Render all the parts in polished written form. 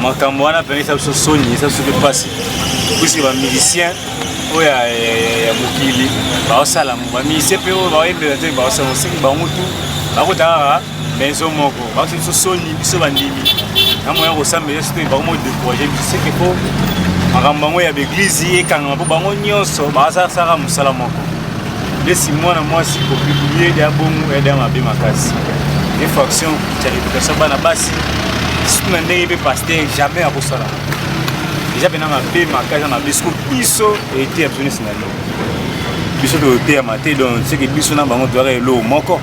makambo wana pene ça so soni ça se passe puisque ba musicien oya ya mokili ba osala ba musicien pe ba yembe te ba osala musiki ba mutu ba ko ta maison moko ba so soni biso bandimi na moya ko sambela c'était ba mo décourager c'est que faut makambo ngo ya l'église et quand ba bango nyonso ba sa sara musala moko laisse moi na moi si ko publier ya bongo et ma be makasi des factions qui réputation bana basi si tu n'es pas pasteur jamais à Bosala déjà bien ma be makasi na bisco biso et était absolument sinalo biso de hôtel maté donc c'est que biso na bango doit lo moko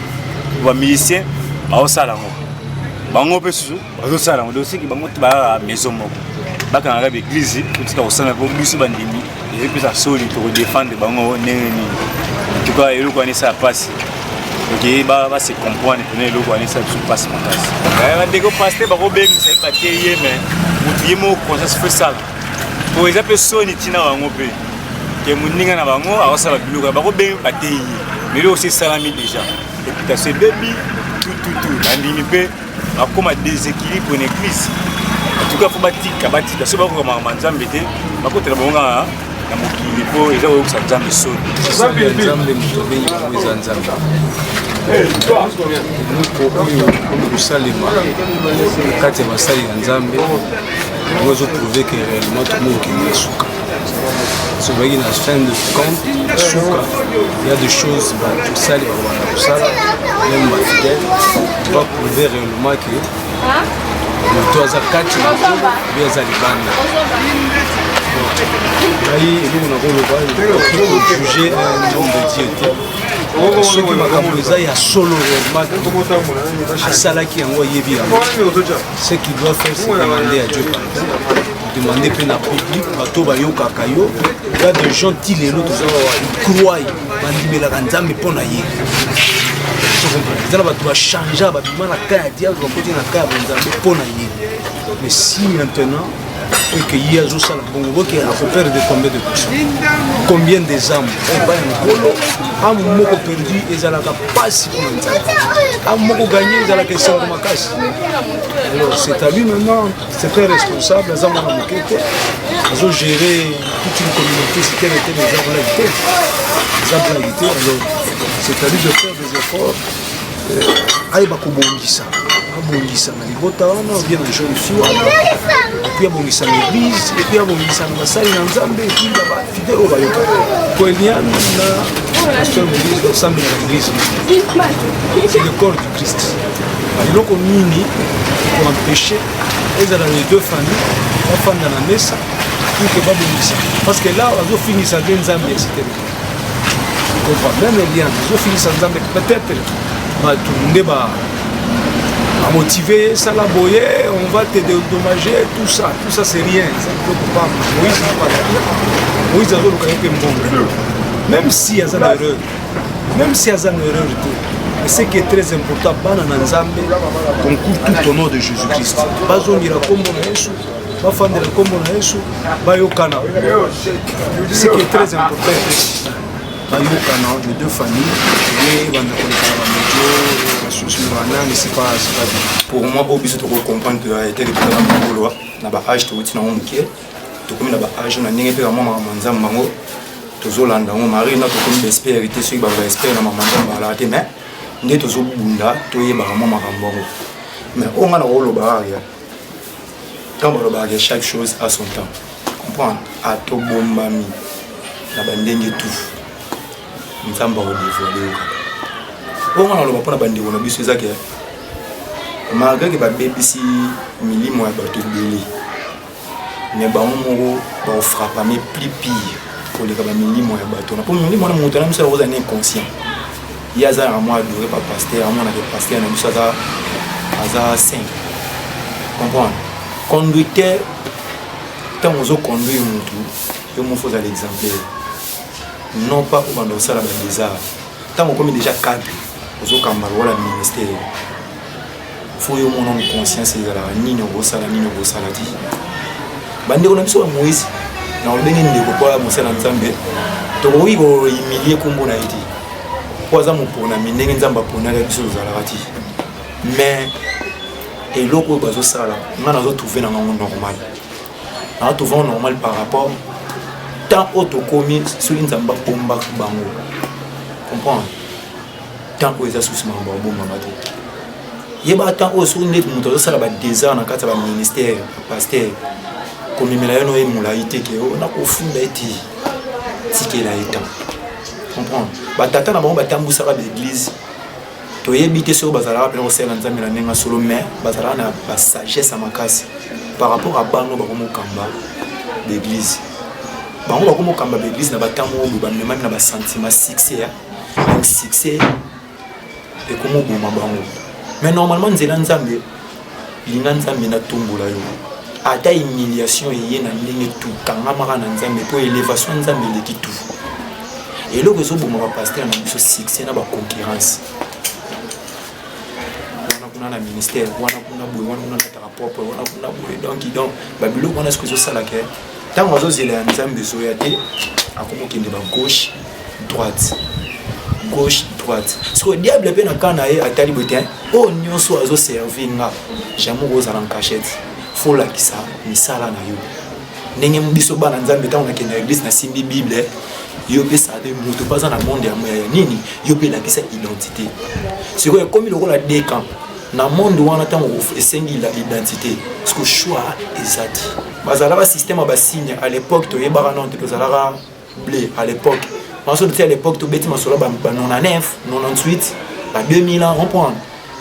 ba musicien ba osala ngo bango pe su ba osala ngo donc c'est que bango ba maison moko ba quand à l'église tout ça osala pour biso bandimi et puis ça soli pour défendre bango neni en tout cas il ko ani ça passe ok ba se comprendre que le ko ani ça se passe makasi ba ndeko pasteur ba ko bengi ça pas tié mais mutu yemo conscience fait ça pour exemple soni tina bango pe que muninga na bango a osala biluka ba ko bengi ba tié mais lui aussi salami déjà et puis ça baby tout bandimi pe ba comme déséquilibre pour une église en tout cas faut batika so ba ko ma nzambe te ba ko tela bonga na mokili po eza ko sa nzambe so nzambe mutobenyi ko eza nzambe nous salima kati ya basali ya nzambe nous trouver que réellement tout le monde qui est souka so bagi na fin de compte souka il y a des choses tout sali pour ça même ma fidèle va prouver réellement que toi za kati bien za libanda ayi et on a juger un homme de Dieu ce qui m'a composé à solo à salaki yango yebi ce qu'il doit faire c'est demander à Dieu demander plein à public bato bayoka kayo il y a des gens qui les autres croient bandimela kanzambe pona ye bato bachange babima na ka ya diable bakoti na ka ya banzambe pona ye mais si maintenant et que y a juste la bongo qui a fait perdre combien de personnes, combien des âmes, un mot perdu et ça n'a pas si pour un mot gagné et ça n'a question de ma casse. Alors c'est à lui maintenant, c'est très responsable, les âmes ont ils ont géré toute une communauté, si quelle était les âmes. Alors c'est à lui de faire des efforts. Aïe bakobongisa. Abongisa na libota wana bien na jeune fille et puis abongisa l'église et puis abongisa na basali na nzambe et puis ba fidèle ba yoka ko elian na pasteur l'église ensemble na l'église c'est le corps du Christ iloko nini pour empêcher les deux familles la femme dans la messe pour que babongisa parce que là on va finir ça bien nzambe etc on comprend même bien on va finir ça nzambe peut-être ba tunde ba à motiver, ça la boyer, on va te dédommager, tout ça c'est rien, ça ne peut pas. Moïse n'a pas d'ailleurs. Moïse a dit que même s'il y a une erreur, mais ce qui est très important, qu'on court tout au nom de Jésus-Christ. Pas on ira comme on est, pas fan de la comme on est, pas yokana. Ce qui est très important, les deux familles, pour moi, au besoin de comprendre que a été le président de Molo, na ba âge to tina onke, to comme na ba âge na ninge pe maman manzam mango, to zolanda on mari na to comme d'espérité sur ba espérer na manzam ba la te mais ndé to zo bunda to yeba maman makambo. Mais on a rolo ba ya. Quand on ba chaque chose à son temps. Comprendre à to bombami na ba ndenge tout. Nzamba o dévoiler. On a le rapport à bandi on a biso ezaki malgré que ba BBC milimo ya bato belé mais ba moko ba frappa mais plus pire pour les ba milimo ya bato na pour milimo na moto na miso la rosa inconscient il y a ça à moi adoré par pasteur à moi na pasteur na biso za saint comprendre conducteur tant aux conduire mutu yo mo faut à l'exemplaire non pas pour dans ça la bizarre tant comme déjà cadre aux cambar wala ministère faut yo mon conscience ezala nini obosala ti bande on a biso Moïse na olenge ndeko kwa mosala nzambe to oui bo humilier kombo na iti kwa za mopona minenge nzamba pona ya biso zala ti mais et l'autre bazo sala on a trouvé dans un normal on a trouvé normal par rapport tant auto commis sur une zamba bomba bango comprendre tant que ça sous mambo bomba mato yeba tant au sur net muto sala ba désert na kata ba ministère pasteur comme mela no emula iteke on a ofunda eti tike la état comprendre ba tata na bango batambusa ba l'église to yebite sur bazala pe ko sela nzambe na nenga solo mais bazala na ba sagesse makasi par rapport à bano ba komo kamba l'église bango ba komo kamba l'église na batamo ba même na ba sentiment succès donc succès et comment boma bango mais normalement nzela nzambe linga nzambe na tumbola yo ata humiliation yé na ndenge tout kanga mara na nzambe po élévation nzambe leki tout et le réseau boma ba pasteur na biso succès na ba concurrence wana na ministère wana kuna boy wana kuna na rapport wana kuna boy donc babilo wana ce que ça la ke tant ozo zela nzambe zo ya te akomo kende ba gauche droite parce que le diable pe na kana ye atali botin o nyonso azo servir nga jamais oza en cachette faut la ki ça misala na yo ndenge mbiso bana nzambe tant on a kende église na simbi bible yo pe ça de moto pas dans le monde ya nini yo pe la ki sa identité c'est que comme il aura la décamp na monde wana tant esengi la identité parce que choix exact bazala ba système ba signe à l'époque to yebara non te bazala blé à l'époque à l'époque, tu bêtis ma sola 99, 98, 2000 ans, on prend.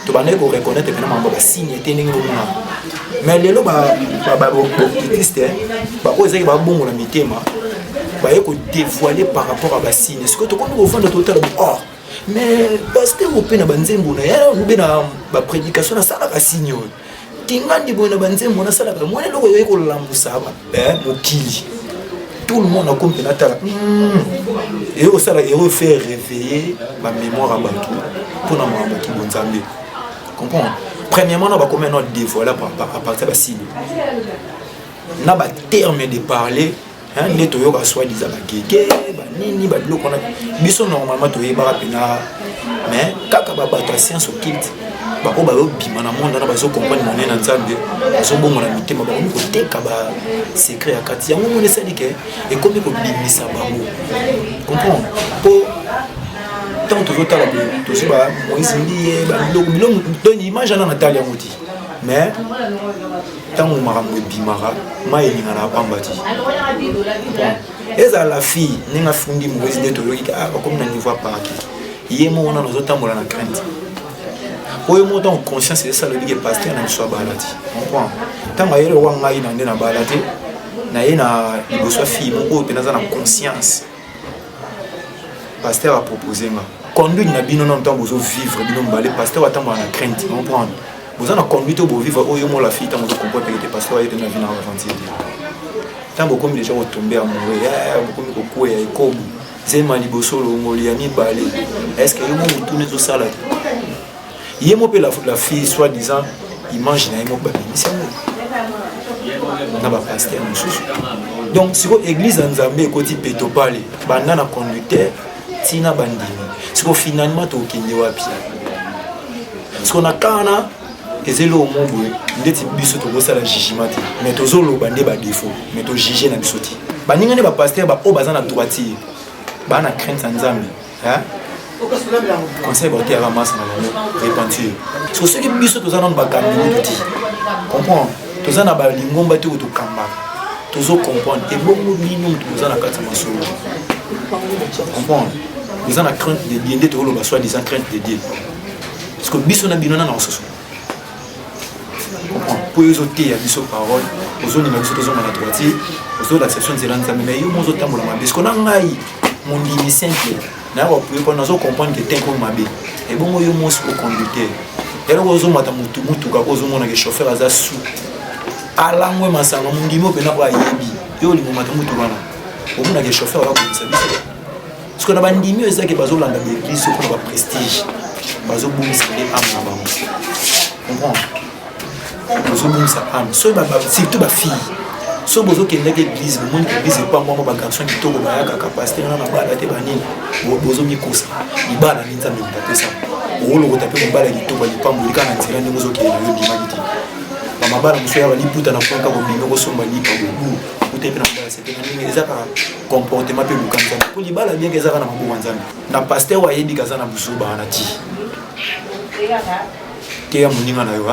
Tu vas reconnaître que les signes étaient nés. Mais les gens qui ont bon la mitema, dévoiler par rapport à la signe. Est-ce que tu connais au fond de total or? Mais parce que vous pouvez vous avez prédication à ça la signe. Tingandi bona banzembo na sala moi le ko yeko lamusaba mokili. Tout le monde a compris la tala. Et au ça il refait réveiller ma mémoire à Bantou pour na mamba ki bonzambe. Comprends? Premièrement on va comment notre dévoiler à partir de signe. Na ba terme de parler hein les toyo ka soit disant ba gege ba nini ba biloko na biso normalement toye ba pena mais kaka ba ba science occulte ba ko ba bima na monde na ba zo comprendre mon na nzambe zo bongo na mitema ba ko teka ba secret ya kati yango mo lesali ke et comme ko bimisa bango comprends po tant to zota la to si ba Moïse ndiye ba biloko don image na Natalia moti mais tant on m'a bimara ma elinga na pambati eza la fille ninga fundi Moïse de to yoki comme na niveau paraki yemo on a nos otambola na crainte. Pour moi, dans conscience, c'est ça le big pasteur n'a pas baladé. Comprends? Tant que le roi n'a pas baladé, il doit fille, mon gars, dans la conscience. Pasteur a proposé moi. Conduit n'a bien non temps vous vivre, bien non balé. Pasteur a tant dans la crainte. Comprends? Vous en a conduit au beau vivre. Oh yo la fille, tant vous comprenez que pasteur a été dans la vie dans l'aventure. Tant beaucoup de gens ont tombé à mourir, beaucoup de coups et comme Zema liboso lo moliami balé. Est-ce que vous tournez tout ça là? Il y a la fille, soi-disant, imagine, il y a donc, si l'église en Zambie, côté Pétopale, banana conducteur, tina bandini. Si finalement, tu as wapi. Si on a kana, et c'est le moment où tu as la jugement, mais tu as le défaut, mais tu as jugé dans le sauté. Baninga ne ba pasteur ba o bazana droitier. Ba na crainte en Zambie. Hein? Conseil voté à ramasser dans le repentir. C'est ce qui est tous en bas de tout. Comprends? Tous en bas lingomba tout tout kamba. Tous au comprendre. Et bon minimum tous en a quatre masous. Comprends? Tous en a crainte de Dieu, de tout le soit disant crainte de Dieu. Parce que biso na binona na osso. Comprends? Pour les autres il y a biso parole. Aux autres na biso tous en a droitier. Aux autres la section zélande mais yo mozo tambola ma parce qu'on a ngai mon limite simple. Nous pouvons comprendre que c'est un peu mabé. Et bon, nous sommes au conducteur. Et nous sommes au chauffeur à sous. À la moi, je suis un peu de chauffeur. Parce que nous avons dit que nous avons l'église pour le prestige. Nous avons surtout ma fille. So bozo kende ke église le monde église pas moi ba garçon qui to ba ya capacité na ba la te banini bozo mi kosa ibala ninza mi mbape ça o lo ko tape mbala ki to ba li pambo li kana tsira ndi mozo ke yo di magiti bamabala mosala baliputa na point kaka obinga kosomba lipa bobu ute mpe na mobala sete na ndenge eza kaka comportement mpe luka nzambe po libala bien ke eza kaka na maboko ya nzambe na paster oyo ayebi kaza na buzoba wana ti te ya moninga na yo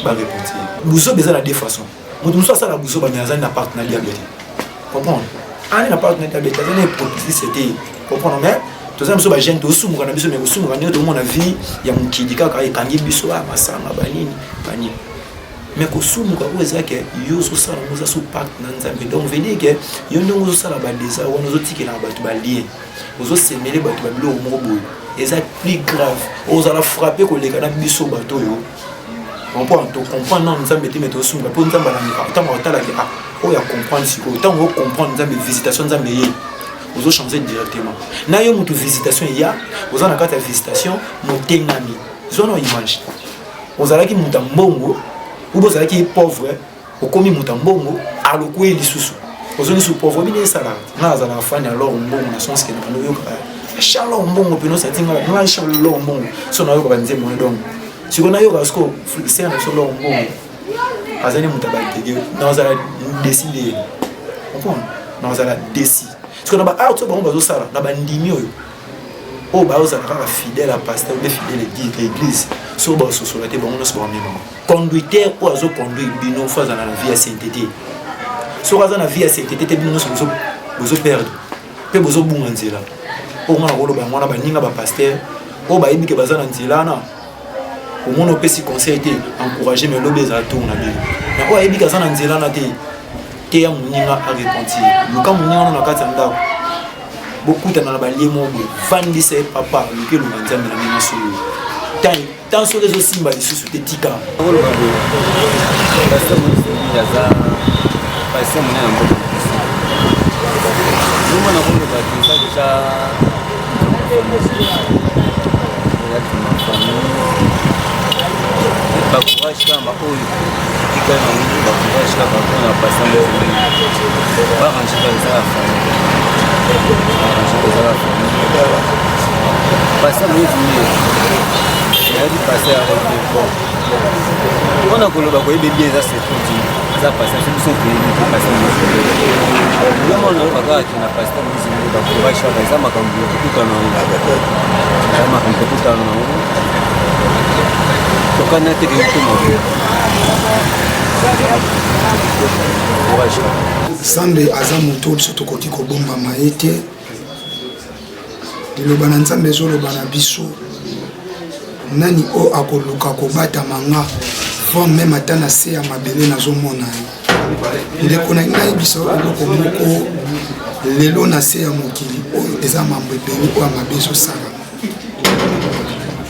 barepontir buzoba eza na deux façons moto mosusu asala buzoba me azali na partenaire ya bete comprendre ani na partenaire ya bete azali na hypocrisie te comprendre mais toza biso bagene tosumuka na biso me kosumuka ndenge tomona vie ya mokili kaka ekangi biso masanga banini banini mais kosumuka oyo ezalaki yo ozosala ngo oza so pacte na nzambe donc veut dire ke yo ndenge ozosala badesa wana ozotikelaka bato balien ozosemele bato babiloko moko boye eza plus grave ozala frappe koleka na biso bato oyo comprendre tocomprendre nano nzambe te me tosumuka mpo nzambe alangeka ntango atalaki oyo acomprendre sikoyo ntango ocomprendre nzambe visitation nzambe ye ozochanger directement na yo moto visitation eya oza na kati ya visitation motengami zwana image ozalaki moto ya mbongo ubo ozalaki pauvre okomi moto ya mbongo aloko ye lisusu ozongi su pauvre bino esala nga azalaka fani ya lor mbongo na sens ke nakando oyoka achalor mbongo pene osatinga nga achalor mbongo so nayoka banzembo ne donc sikoyo nayoka siko ser na biso lor mbongo azali moto ya batege nazala décide ye comprendre nazala décide parce que na ba art bango bazosala na bandimi oyo oyo bazala kaka fidèle à pasteur obe fidèle église so basosola te bango nyonso bamema conducteur oyo azoconduire bino fo azala na vie ya sainteté soki aza na vie ya sainteté te bino nyonso bozoperdre mpe bozobunga nzela oyo nga na koloba yango wana baninga bapaster oyo bayebi ke baza na nzela wana omona opesi conseil te encourage me lobi ezala tour na bino na oyo ayebi ke aza na nzela wana te ya moninga arepentir luka moninga wana na kati ya ndako bokutana na balie moko boye vandisa ye papa luki elonga nzambe na ndenge solo tan soki ezosimba lisusu te tika bacourage kamba oyo tika na mungu bacourage kaka mpona pasa mozembe barange ezala famille pasa mozembe eyadi pasa ya rebe bon mpona koloba koyebe bien eza setuti eza pasa biso toyebi te pasa mozembe bilomona oyoka kaka na pasa mozembe bacourage kaka eza makambo ekokutana nango eza makambo ekokutana nango tokana te nzambe aza moto biso tokoki kobombama ye te liloba na nzambe ezoloba na biso nani oyo akoluka kobatama nga fo meme ata na se ya mabele nazomona ye ndeko na ngai biso eloko moko lelo na se ya mokili oyo eza mambo ebele oyo ya mabe ezosalama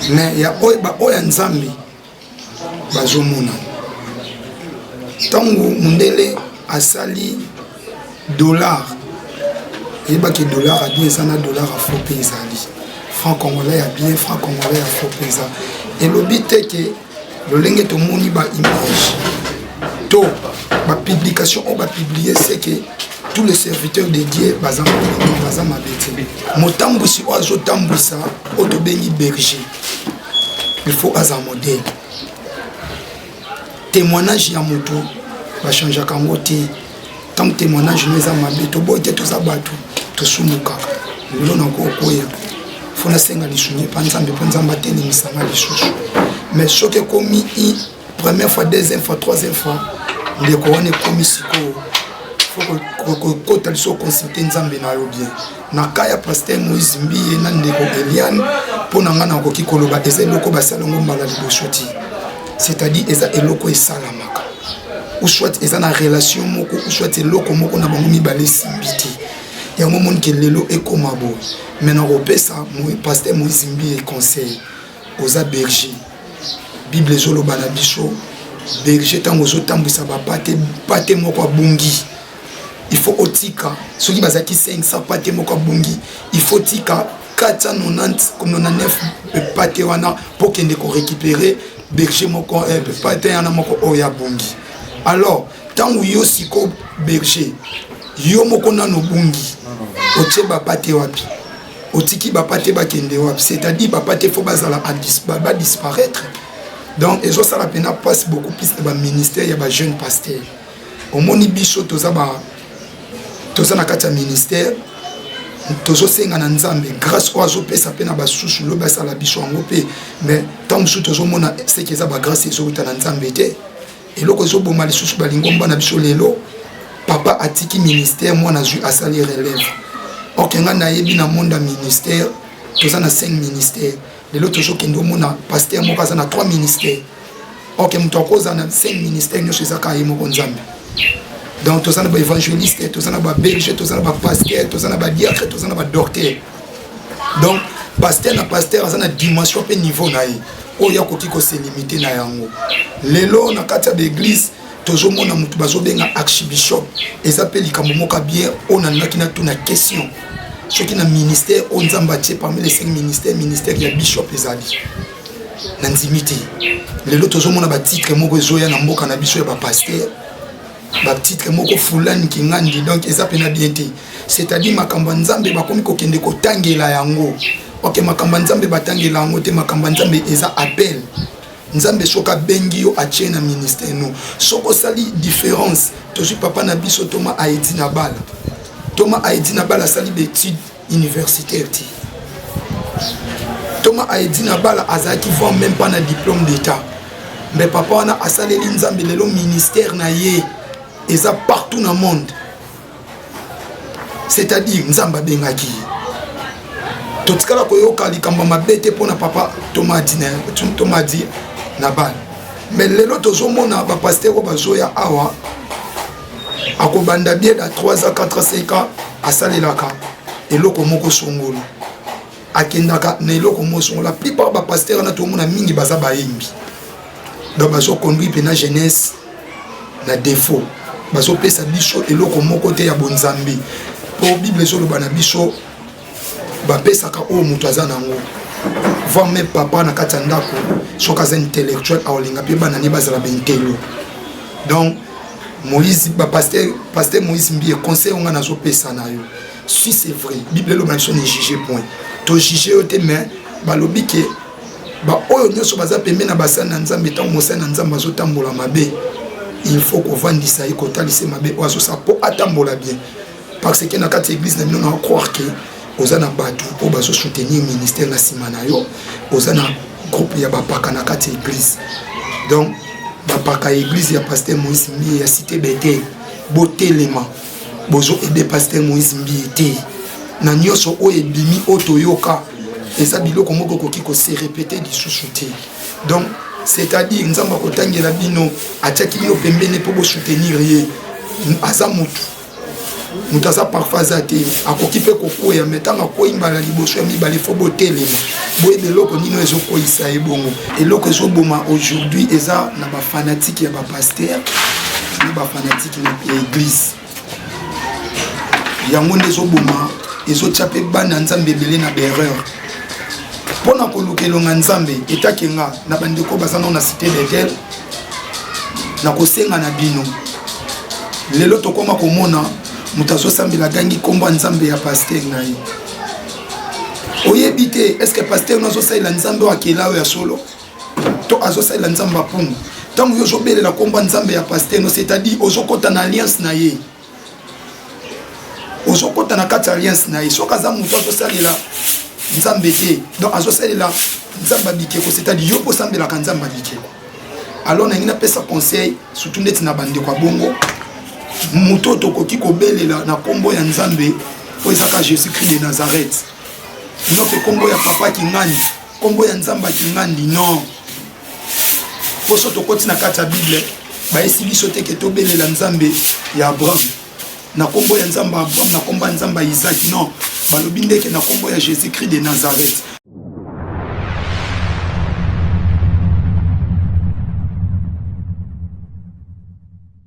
me ya oyo ya nzambe bazomona ntango mondele asali dollar eyebaki dollar abien eza na dollar ya faux mpe ezali franc congolais ya bien franc congolais ya faux mpe eza elobi te ke lolenge tomoni baimage to bapublication oyo bapiblie se ke tous les serviteurs de Dieu baza mabe te motambwisi oyo azotambwisa oyo tobengi berger il faut aza modèle témoignage ya moto bachangeaka yango te ntango témoignage no eza mabe toboyi te toza bato tosumukaka lelo nakokoya fo nasenga lisungi mpa nzambe mpo nzambe atelemisanga lisusu mais soki ekomi première fois deuxième fois troisième fois ndeko wana ekomi sikoyo fo kokota liso oconsulte nzambe na yo bien na ka ya paster Moïse Mbiye na ndeko Eliane mpo na nga nakoki koloba eza eloko basalango mbala liboso ti c'est-à-dire eza eloko esalamaka ou soit eza na relation moko ou soit eloko moko na bango mibale esimbi te yango moni ke lelo ekoma boye mais nakopesa paster Moïse Mbiye conseil oza berger bible ezoloba na biso berger ntango ozotambwisa bapate moko abungi il faut otika soki bazaki 500 pate moko abungi il faut tika 499 pate wana po kende ko récupérer berger moko pate yana moko oya bungi alors tango yo siko berger yo moko nano bungi otie bapate wapi otiki bapate bakende wapi c'est-à-dire bapate faut bazala ba disparaître Donc et ça la peine passe beaucoup plus de ministère, il y a des jeunes pasteurs. Au moni biso toza na kati ya ministère tozosenga na nzambe grâce oyo pesa pe na basusu lo basala biso yango pe mais tant mosusu tozomona ce qui eza bagrâce ezowuta na nzambe te eloko ezoboma lisusu balingo mbana biso lelo papa atiki ministère mwana azwi asali relève okenga nayebi na monde ya ministère toza na 5 ministères lelo tozokende omona pasteur moko aza na 3 ministères ok moto akoza na 5 ministères nyonso ezaka ye moko nzambe. Donc tous les évangélistes, tous les bergers, tous les pasteurs, tous les diacres, tous les docteurs. Donc pasteur na pasteur a une dimension pe niveau na ye. Oya koki ko se limiter na yango. Lelo na kati ya l'église tozomona mutu bazobenga archbishop. Ezapeli kamomoka bien on a na tuna question. Ce qui na ministère on nzamba tie parmi les 5 ministères ya bishop ezali. Nanzimiti. Lelo tozomona ba titre moko ezoya na mboka na biso ya ba pasteur. Ba titre moko fulani kingandi donc eza pena bien te c'est-à-dire makamba nzambe bakomi kokende kotangela yango ok makamba nzambe batangela yango te makamba nzambe eza appel nzambe soka bengi yo atie na ministère no soko sali différence tozi papa na biso Thomas Aidi na bala sali d'études universitaires ti Thomas Aidi na bala azaki voit même pas na diplôme d'état mais papa wana asaleli nzambe lelo ministère na ye eza partout dans le monde. C'est-à-dire nzamba bengaki totikala koyoka likamba mabete pona papa Thomas di na bal mais lelo tozomona ba pasteur ko bazoya awa akobanda bien da 3 ans 4 ans 5 ans asalelaka eloko moko songolo akendaka na eloko moko songolo la plupart ba pasteur na tomona mingi baza bayembi donc bazo conduire pena jeunesse na défaut bazo pesa biso eloko moko te ya bonzambe po bible ezoloba na biso ba pesa ka o mutu azana ngo va même papa na kati ndako soka za intellectuel aolinga pe bana ne bazala bentelo donc Moïse ba pasteur Moïse mbie conseil on na zo pesa na yo si c'est vrai bible lo banso ne juger point to juger o te mais balobi ke ba oyo nyoso baza pembe na basana nzambe tant mosana nzambe zo tambola mabe. Il faut qu'on vende ça et qu'on talisse ma bé oiseau ça pour attendre bien parce que dans quatre églises nous on croire que aux ana batu pour baso soutenir ministère na simanayo aux ana groupe ya ba paka na quatre églises donc ba paka église ya pasteur Moïse Mbi ya cité bete botelema bozo aider pasteur Moïse Mbi té na nyoso o ebimi otoyoka et ça biloko moko koki ko se répéter du sous-souté donc c'est-à-dire nzamba kotangela bino ataki yo pembene po bo soutenir ye aza mutu aza parfois azate akoki pe kokoya metanga koimba la liboso ya mibale fo botelema boye eloko nino ezokoyisa ye bongo eloko ezoboma aujourd'hui eza na ba fanatique ya ba pasteur na ba fanatique na église yango ndezoboma ezotia pe bana nzambe belé na berreur pona kolukelonga nzambe etakenga na bandeko bazana na cité d'Étel na kosenga na bino lelo tokoma komona mutazo sambela gangi komba nzambe ya pasteur na ye oyebite est-ce que pasteur nazo saila nzambe wa kelao ya solo to azo saila nzambe apungu tangu yo jobele la komba nzambe ya pasteur no c'est-à-dire ozokota na alliance na ye ozokota na kati alliance na ye soka za muto azo salela nzambe te donc azosalela nzamba bikeko c'est-à-dire yo posambela ka nzamba bikeko alors na ngina pesa conseil surtout ndeti na bande kwa bongo muto tokoki kobelela na kombo ya nzambe po ezaka Jésus-Christ de Nazareth notre kombo ya papa kingani kombo ya nzamba kingani non poso tokoti na kati ya bible ba esi biso te ke tobelela nzambe ya Abraham na kombo ya nzamba Abraham na kombo ya nzamba Isaac non balobi ndeke na kombo ya Jésus-Christ de Nazareth